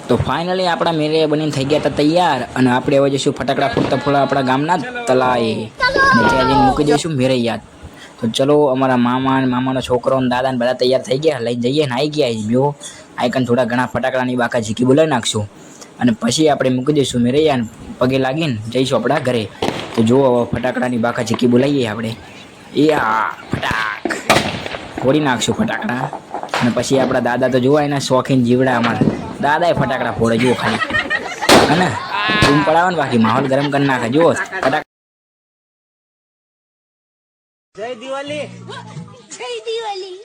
તો ફાઇનલી આપણા મેરે બનીને થઈ ગયા હતા તૈયાર અને આપણે હવે જઈશું ફટાકડા ફૂટતા ફોડા આપણા ગામના તલાએ અને ત્યાં જઈને મૂકી દઈશું મેરે યાદ. તો ચલો અમારા મામા અને મામાનો છોકરો અને દાદા ને બધા તૈયાર થઈ ગયા, લઈ જઈએ ને આવી ગયા. જો આઈકન થોડા ઘણા ફટાકડાની બાકા ઝીકી બોલાવી નાખશું અને પછી આપણે મૂકી દઈશું મેરે યાદ, પગે લાગીને જઈશું આપણા ઘરે. તો જો ફટાકડાની બાકા ઝીકી બોલાવીએ આપણે. એ હા ફટાક ફોડી નાખશું ફટાકડા અને પછી આપણા દાદા તો જોવા એના શોખીન જીવડા અમારા દાદાએ ફટાકડા ફોડે જુઓ ખાલી અને ધૂમ પડાવે ને બાકી માહોલ ગરમ કરી નાખે. જુઓ ફટાકડા. જય દિવાળી. જય દિવાળી.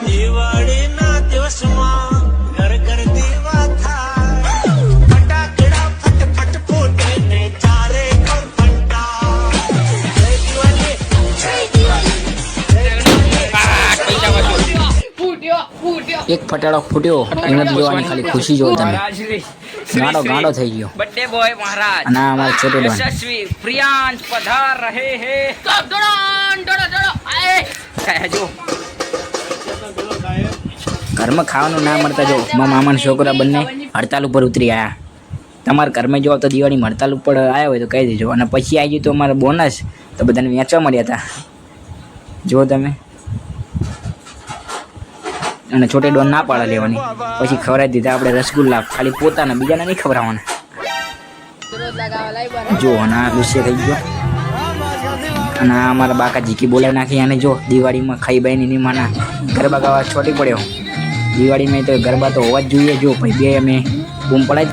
દિવાળીના દિવસમાં ઘર ઘર દીવા થાય, ફટાકડા ફટ ફટ ફૂટે ને ચારે કોર ફંટા. જય દિવાળી. જય દિવાળી. એક ફટાડો ફૂટ્યો એને જોવાની ખાલી ખુશી જોઈ તમે. ગાંડો ગાંડો થઈ ગયો. बर्थडे बॉय महाराज અને આ અમારે છોટો ડોન. यशस्वी प्रियांश पधार रहे हैं. आए जो ઘરમાં ખાવાનું ના મળતા જો મારા મામાના છોકરા બંને હડતાલ ઉપર ઉતરી આવ્યા. તમારા ઘરમાં જો તો દિવાળીમાં હડતાલ ઉપર આવ્યા હોય તો કહી દેજો. અને પછી આવી ગયું તો અમારે બોનસ તો બધાને વેચવા મળ્યા હતા જો તમે. અને છોટે ડોન ના પાડે લેવાની, પછી ખવડાવી દીધા આપણે રસગુલ્લા, ખાલી પોતાના, બીજાને નહીં ખવડાવવાના. જો અને આ લુસ્સે થઈ ગયો અને આ અમારા બાકા ઝીકી બોલાવી નાખી. અને જો દિવાળીમાં ખાઈ બાઈની નિમાના ગરબા ગાવા છોટી પડ્યો. દિવાળીમાં તો ગરબા તો હોવા જ જોઈએ. જો ભાઈ બે અમે બૂમ પડાય